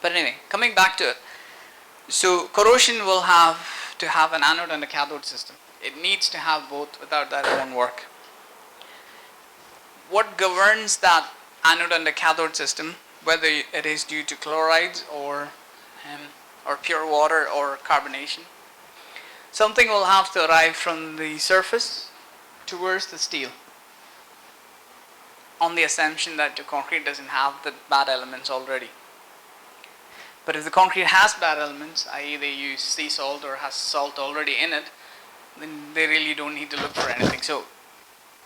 But anyway, coming back to it. So corrosion will have to have an anode and a cathode system. It needs to have both, without that it won't work. What governs that anode and the cathode system, whether it is due to chlorides or pure water or carbonation, something will have to arrive from the surface towards the steel, on the assumption that the concrete doesn't have the bad elements already. But if the concrete has bad elements, i.e. they use sea salt or has salt already in it, then they really don't need to look for anything. So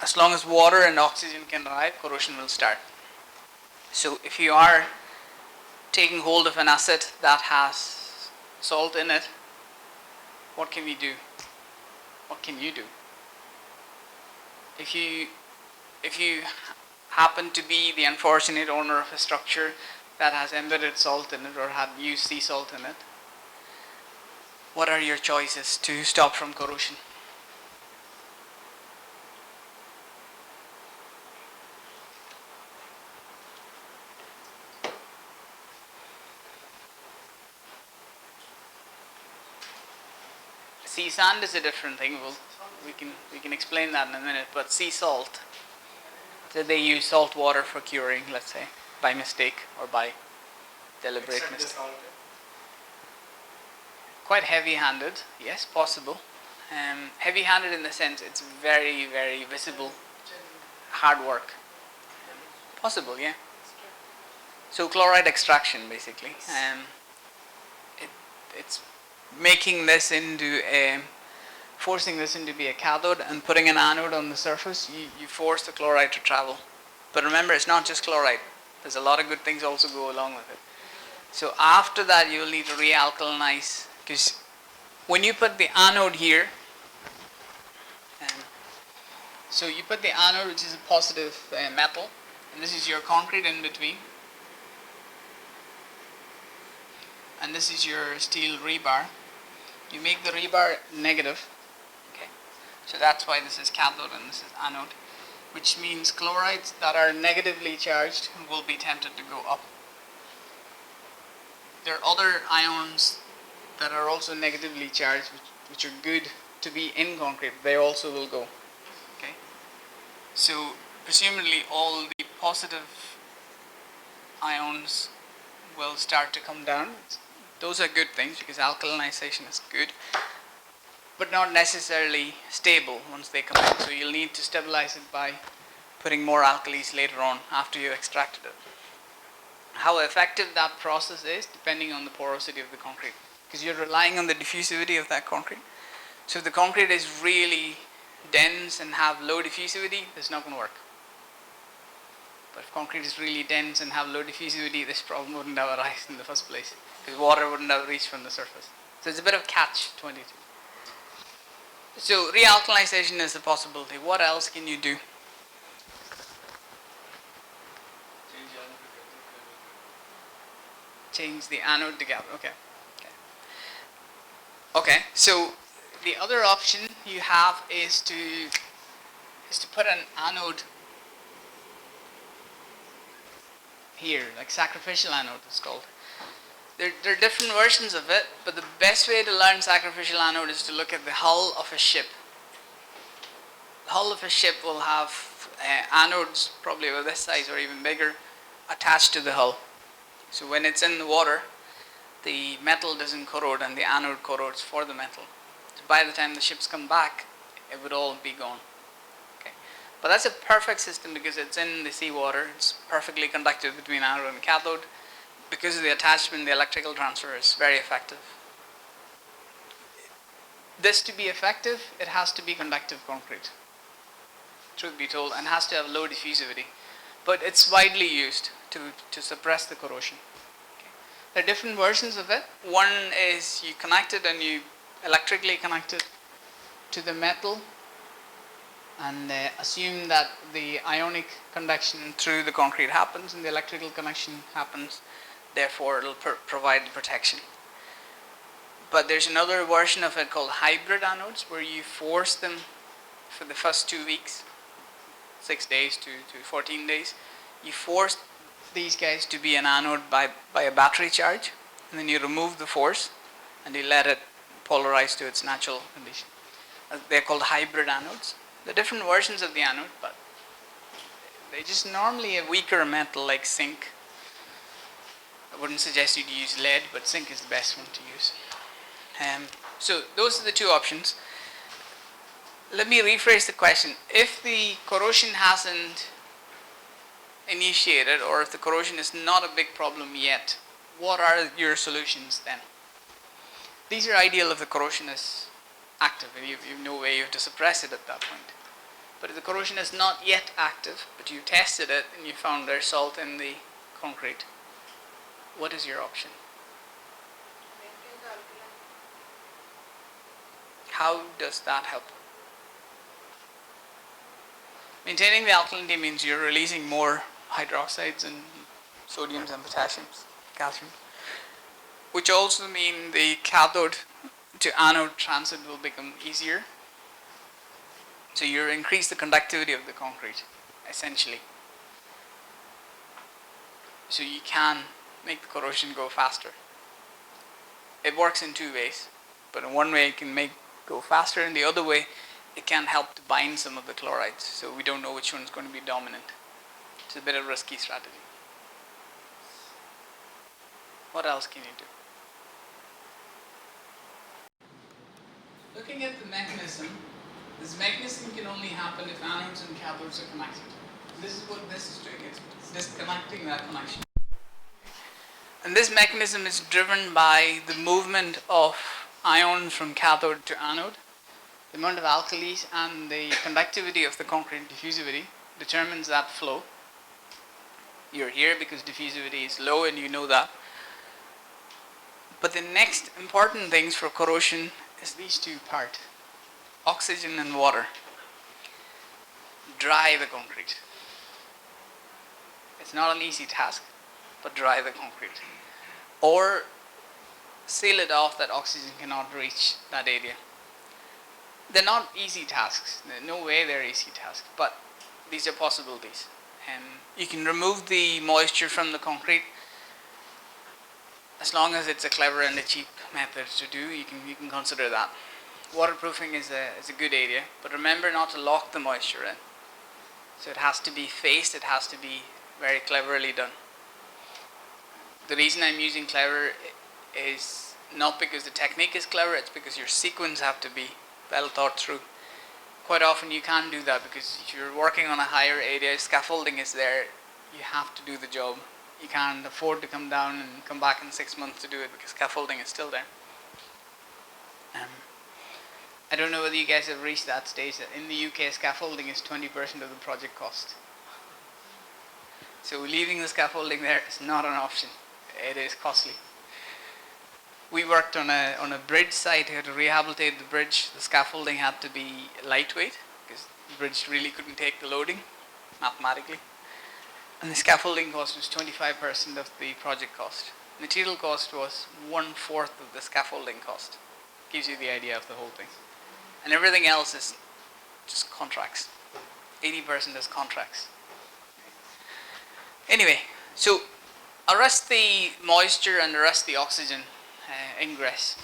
as long as water and oxygen can arrive, corrosion will start. So if you are taking hold of an asset that has salt in it, what can we do? What can you do? If you happen to be the unfortunate owner of a structure that has embedded salt in it or had used sea salt in it, what are your choices to stop from corrosion? Sea sand is a different thing. We can explain that in a minute. But sea salt, so they use salt water for curing, let's say, by mistake or by deliberate mistake. Quite heavy-handed, yes, possible. Heavy-handed in the sense it's very, very visible, hard work. Possible, yeah. So chloride extraction, basically. It's making this into forcing this into be a cathode and putting an anode on the surface. You force the chloride to travel. But remember, it's not just chloride. There's a lot of good things also go along with it. So after that, you will need to realkalinize, because when you put the anode here, so you put the anode, which is a positive metal, and this is your concrete in between, and this is your steel rebar. You make the rebar negative, okay? So that's why this is cathode and this is anode, which means chlorides that are negatively charged will be tempted to go up. There are other ions that are also negatively charged, which are good to be in concrete. They also will go, okay? So presumably all the positive ions will start to come down. Those are good things because alkalinization is good, but not necessarily stable once they come in. So you'll need to stabilize it by putting more alkalis later on after you've extracted it. How effective that process is depending on the porosity of the concrete, because you're relying on the diffusivity of that concrete. So if the concrete is really dense and have low diffusivity, it's not going to work. But if concrete is really dense and have low diffusivity, this problem wouldn't have arisen in the first place, because water wouldn't have reached from the surface. So it's a bit of catch-22. So realkalinization is a possibility. What else can you do? Change the anode to cathode. Okay. So the other option you have is to put an anode here, like sacrificial anode it's called. There are different versions of it, but the best way to learn sacrificial anode is to look at the hull of a ship. The hull of a ship will have anodes probably of this size or even bigger attached to the hull. So when it's in the water, the metal doesn't corrode and the anode corrodes for the metal. So by the time the ships come back, it would all be gone. Okay. But that's a perfect system because it's in the seawater. It's perfectly conductive between anode and cathode. Because of the attachment, the electrical transfer is very effective. This to be effective, it has to be conductive concrete, truth be told, and has to have low diffusivity. But it's widely used to suppress the corrosion. Okay. There are different versions of it. One is you connect it and you electrically connect it to the metal and assume that the ionic conduction through the concrete happens and the electrical connection happens. Therefore, it will provide protection. But there's another version of it called hybrid anodes, where you force them for the first 2 weeks, 6 days to 14 days. You force these guys to be an anode by a battery charge, and then you remove the force and you let it polarize to its natural condition. They're called hybrid anodes. They're different versions of the anode, but they're just normally a weaker metal like zinc. I wouldn't suggest you'd use lead, but zinc is the best one to use. So those are the two options. Let me rephrase the question. If the corrosion hasn't initiated, or if the corrosion is not a big problem yet, what are your solutions then? These are ideal if the corrosion is active and you have no way you have to suppress it at that point. But if the corrosion is not yet active, but you tested it and you found there's salt in the concrete, what is your option? How does that help? Maintaining the alkalinity means you're releasing more hydroxides and sodiums and potassiums, calcium, which also mean the cathode to anode transit will become easier. So you increase the conductivity of the concrete, essentially. So you can make the corrosion go faster. It works in two ways, but in one way it can make go faster, and the other way it can help to bind some of the chlorides, so we don't know which one is going to be dominant. It's a bit of a risky strategy. What else can you do? Looking at the mechanism, this mechanism can only happen if anodes and cathodes are connected. This is what this is doing, it's disconnecting that connection. And this mechanism is driven by the movement of ions from cathode to anode. The amount of alkalis and the conductivity of the concrete diffusivity determines that flow. You're here because diffusivity is low and you know that. But the next important things for corrosion is these two parts, oxygen and water. Dry the concrete. It's not an easy task, but dry the concrete. Or seal it off that oxygen cannot reach that area. They're not easy tasks. There's no way they're easy tasks, but these are possibilities. You can remove the moisture from the concrete as long as it's a clever and a cheap method to do. You can consider that. Waterproofing is a good area, but remember not to lock the moisture in. So it has to be faced. It has to be very cleverly done. The reason I'm using clever is not because the technique is clever, it's because your sequence have to be well thought through. Quite often you can't do that because if you're working on a higher area, scaffolding is there, you have to do the job. You can't afford to come down and come back in 6 months to do it because scaffolding is still there. I don't know whether you guys have reached that stage that in the UK scaffolding is 20% of the project cost. So leaving the scaffolding there is not an option. It is costly. We worked on a bridge site. We had to rehabilitate the bridge. The scaffolding had to be lightweight because the bridge really couldn't take the loading mathematically. And the scaffolding cost was 25% of the project cost. Material cost was 1/4 of the scaffolding cost. Gives you the idea of the whole thing. And everything else is just contracts. 80% is contracts. Anyway, so arrest the moisture and arrest the oxygen ingress.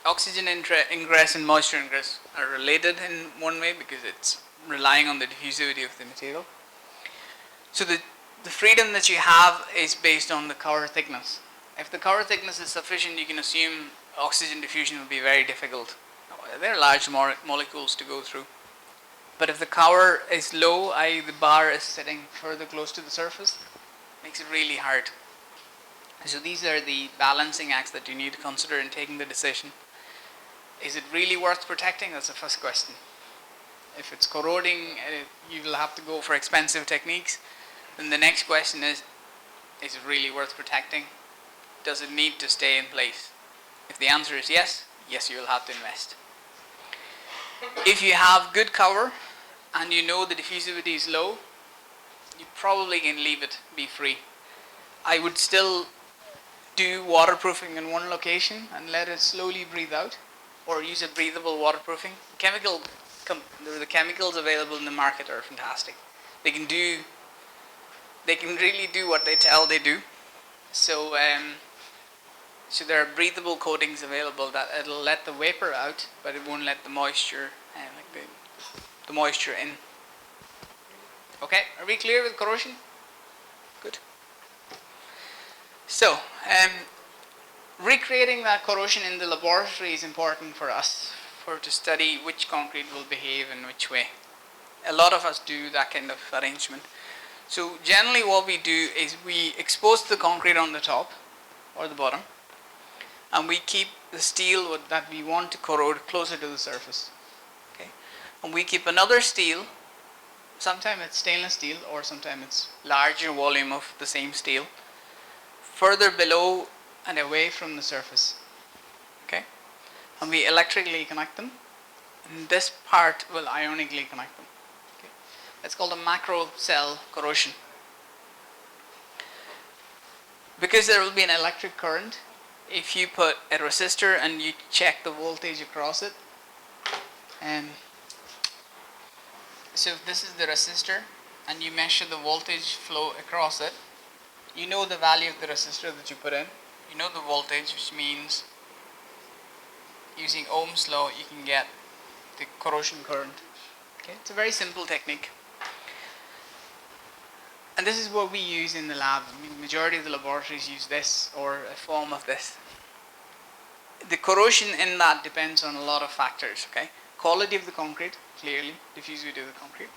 Oxygen ingress and moisture ingress are related in one way because it's relying on the diffusivity of the material. So the freedom that you have is based on the cover thickness. If the cover thickness is sufficient, you can assume oxygen diffusion will be very difficult. There are large molecules to go through. But if the cover is low, i.e. the bar is sitting further close to the surface, makes it really hard. So these are the balancing acts that you need to consider in taking the decision. Is it really worth protecting? That's the first question. If it's corroding, you will have to go for expensive techniques. Then the next question is it really worth protecting? Does it need to stay in place? If the answer is yes, yes, you will have to invest. If you have good cover and you know the diffusivity is low, you probably can leave it be free. I would still do waterproofing in one location and let it slowly breathe out, or use a breathable waterproofing. The chemicals available in the market are fantastic. They can do they can really do what they tell they do. So so there are breathable coatings available that it'll let the vapor out, but it won't let the moisture, the moisture in. Okay, are we clear with corrosion? Good. So, recreating that corrosion in the laboratory is important for us, to study which concrete will behave in which way. A lot of us do that kind of arrangement. So generally what we do is we expose the concrete on the top or the bottom, and we keep the steel that we want to corrode closer to the surface. Okay, and we keep another steel, sometimes it's stainless steel or sometimes it's larger volume of the same steel, further below and away from the surface. Okay, and we electrically connect them, and this part will ionically connect them. Okay, that's called a macro cell corrosion. Because there will be an electric current, if you put a resistor and you check the voltage across it, and so if this is the resistor and you measure the voltage flow across it, you know the value of the resistor that you put in, you know the voltage, which means using Ohm's law you can get the corrosion current. Okay, it's a very simple technique, and this is what we use in the lab. I mean, the majority of the laboratories use this or a form of this. The corrosion in that depends on a lot of factors. Okay, quality of the concrete, clearly, diffusivity of the concrete,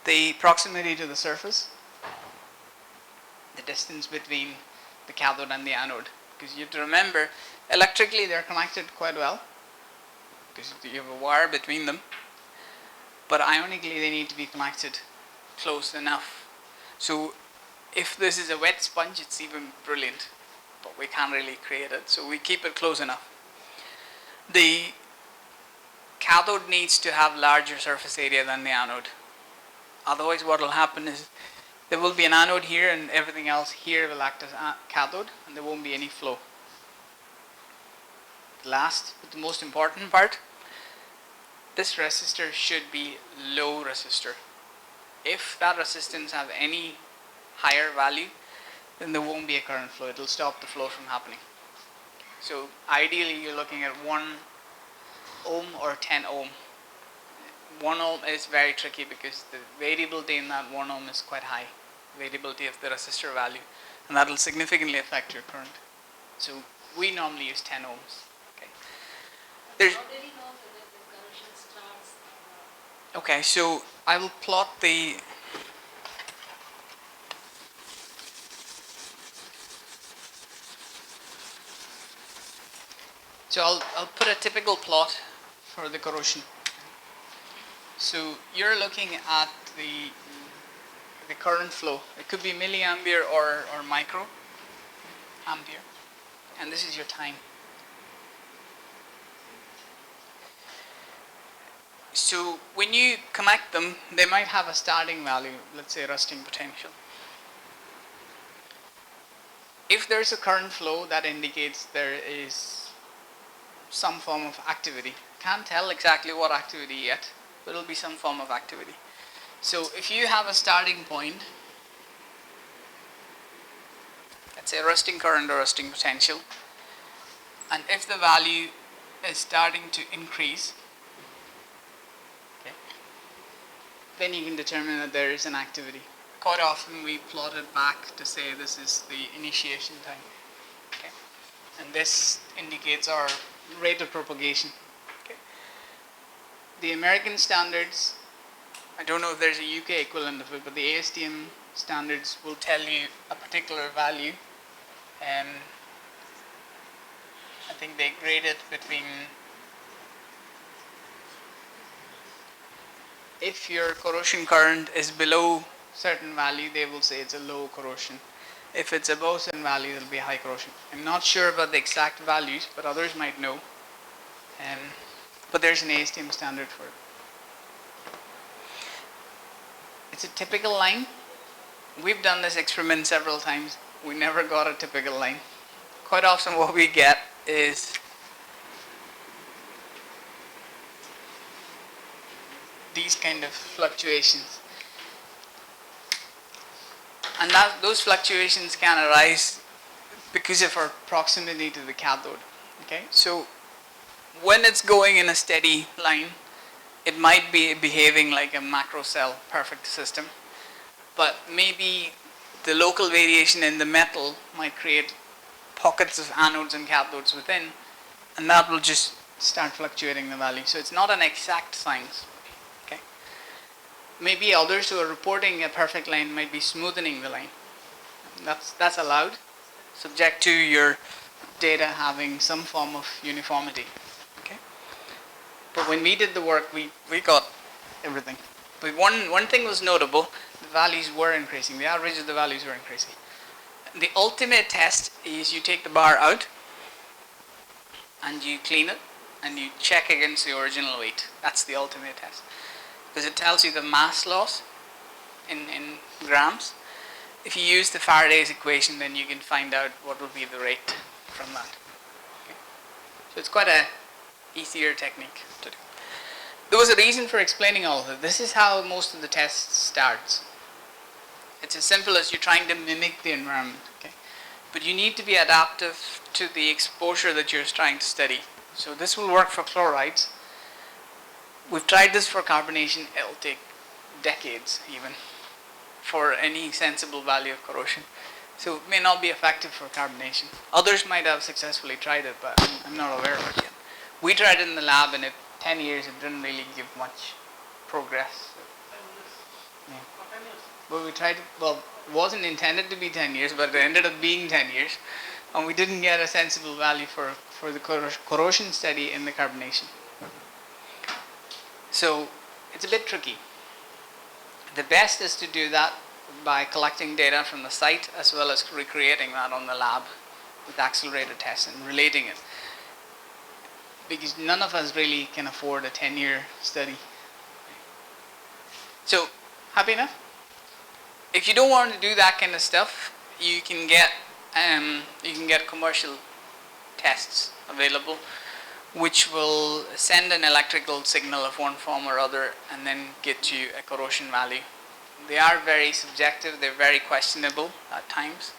the proximity to the surface, the distance between the cathode and the anode. Because you have to remember, electrically they're connected quite well, because you have a wire between them, but ionically they need to be connected close enough. So if this is a wet sponge, it's even brilliant, but we can't really create it, so we keep it close enough. The cathode needs to have larger surface area than the anode. Otherwise what will happen is there will be an anode here and everything else here will act as a cathode, and there won't be any flow. The last but the most important part, this resistor should be low resistor. If that resistance have any higher value, then there won't be a current flow. It will stop the flow from happening. So ideally you're looking at 1 ohm or 10 ohm. 1 ohm is very tricky because the variability in that 1 ohm is quite high, variability of the resistor value, and that will significantly affect your current. So we normally use 10 ohms. Okay. There's How do you know whether the corrosion starts? Okay, so I will plot the I'll put a typical plot for the corrosion. So you're looking at the current flow. It could be milliampere or micro ampere, and this is your time. So when you connect them, they might have a starting value, let's say rusting potential. If there's a current flow, that indicates there is some form of activity. Can't tell exactly what activity yet, but it'll be some form of activity. So if you have a starting point, let's say rusting current or rusting potential, and if the value is starting to increase, okay, then you can determine that there is an activity. Quite often we plot it back to say this is the initiation time. Okay. And this indicates our rate of propagation. Okay. The American standards, I don't know if there's a UK equivalent of it, but the ASTM standards will tell you a particular value. I think they grade it between, if your corrosion current is below certain value, they will say it's a low corrosion. If it's above certain value, it'll be high corrosion. I'm not sure about the exact values, but others might know. But there's an ASTM standard for it. It's a typical line. We've done this experiment several times. We never got a typical line. Quite often what we get is these kind of fluctuations. And those fluctuations can arise because of our proximity to the cathode. Okay, so when it's going in a steady line, it might be behaving like a macro cell perfect system, but maybe the local variation in the metal might create pockets of anodes and cathodes within, and that will just start fluctuating the value. So it's not an exact science. Okay, maybe others who are reporting a perfect line might be smoothing the line. That's allowed, subject to your data having some form of uniformity. Okay, but when we did the work, we got everything. But one thing was notable: the values were increasing. The average of the values were increasing. The ultimate test is you take the bar out and you clean it and you check against the original weight. That's the ultimate test, because it tells you the mass loss in grams. If you use the Faraday's equation, then you can find out what will be the rate from that. Okay. So it's quite a easier technique to do. There was a reason for explaining all of it. This is how most of the tests starts. It's as simple as you're trying to mimic the environment. Okay. But you need to be adaptive to the exposure that you're trying to study. So this will work for chlorides. We've tried this for carbonation. It'll take decades even for any sensible value of corrosion. So it may not be effective for carbonation. Others might have successfully tried it, but I'm not aware of it yet. We tried it in the lab, and 10 years it didn't really give much progress. Yeah. But we tried, well, it wasn't intended to be 10 years, but it ended up being 10 years. And we didn't get a sensible value for the corrosion study in the carbonation. So it's a bit tricky. The best is to do that by collecting data from the site as well as recreating that on the lab with accelerated tests and relating it. Because none of us really can afford a 10-year study. So, happy enough? If you don't want to do that kind of stuff, you can get commercial tests available, which will send an electrical signal of one form or other and then get you a corrosion value. They are very subjective, they're very questionable at times,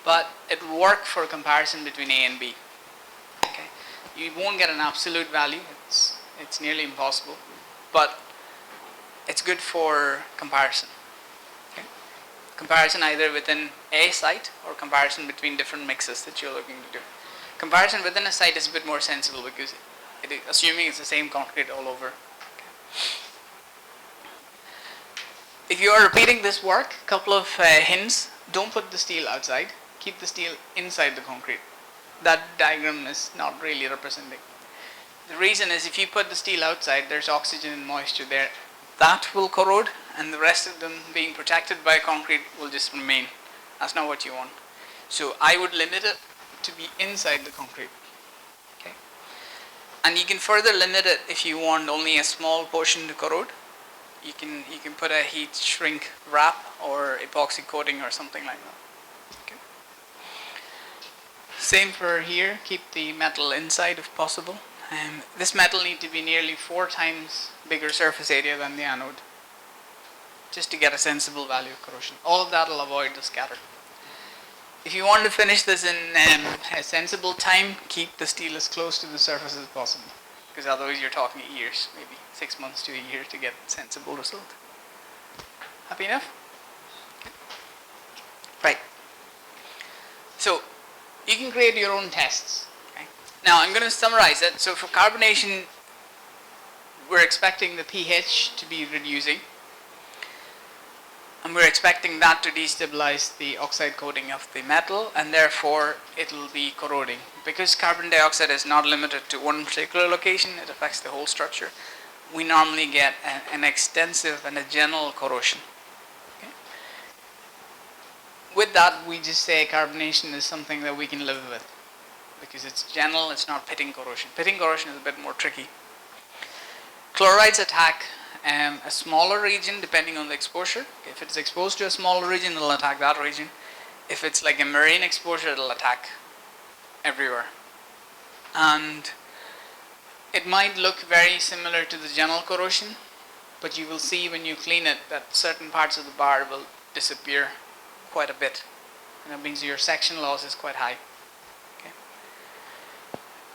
but it will work for comparison between A and B. Okay. You won't get an absolute value, it's nearly impossible, but it's good for comparison. Okay. Comparison either within a site or comparison between different mixes that you're looking to do. Comparison within a site is a bit more sensible because assuming it's the same concrete all over. Okay. If you are repeating this work, a couple of hints: don't put the steel outside, keep the steel inside the concrete. That diagram is not really representing. The reason is if you put the steel outside, there's oxygen and moisture there. That will corrode, and the rest of them being protected by concrete will just remain. That's not what you want. So I would limit it to be inside the concrete. Okay. And you can further limit it if you want only a small portion to corrode. You can put a heat shrink wrap or epoxy coating or something like that. Okay. Same for here, keep the metal inside if possible. This metal needs to be nearly 4 times bigger surface area than the anode, just to get a sensible value of corrosion. All of that will avoid the scatter. If you want to finish this in a sensible time, keep the steel as close to the surface as possible, because otherwise you're talking years, maybe 6 months to a year to get a sensible result. Happy enough? Okay. Right. So you can create your own tests. Okay. Now I'm going to summarize it. So for carbonation, we're expecting the pH to be reducing, and we're expecting that to destabilize the oxide coating of the metal, and therefore it will be corroding. Because carbon dioxide is not limited to one particular location, it affects the whole structure. We normally get an extensive and a general corrosion. Okay. With that, we just say carbonation is something that we can live with, because it's general, it's not pitting corrosion. Pitting corrosion is a bit more tricky. Chlorides attack a smaller region depending on the exposure. If it's exposed to a smaller region, it'll attack that region. If it's like a marine exposure, it'll attack everywhere. And it might look very similar to the general corrosion, but you will see when you clean it that certain parts of the bar will disappear quite a bit, and that means your section loss is quite high. Okay.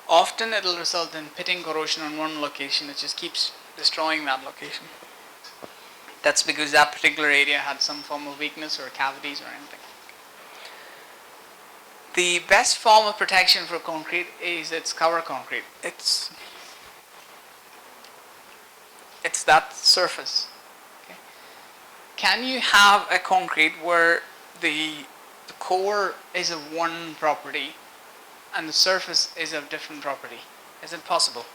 Often it will result in pitting corrosion on one location. It just keeps destroying that location. That's because that particular area had some form of weakness or cavities or anything. The best form of protection for concrete is its cover concrete. It's that surface. Okay. Can you have a concrete where the core is of one property and the surface is of different property? Is it possible?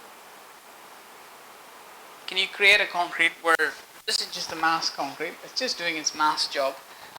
Can you create a concrete where this is just a mass concrete, it's just doing its mass job,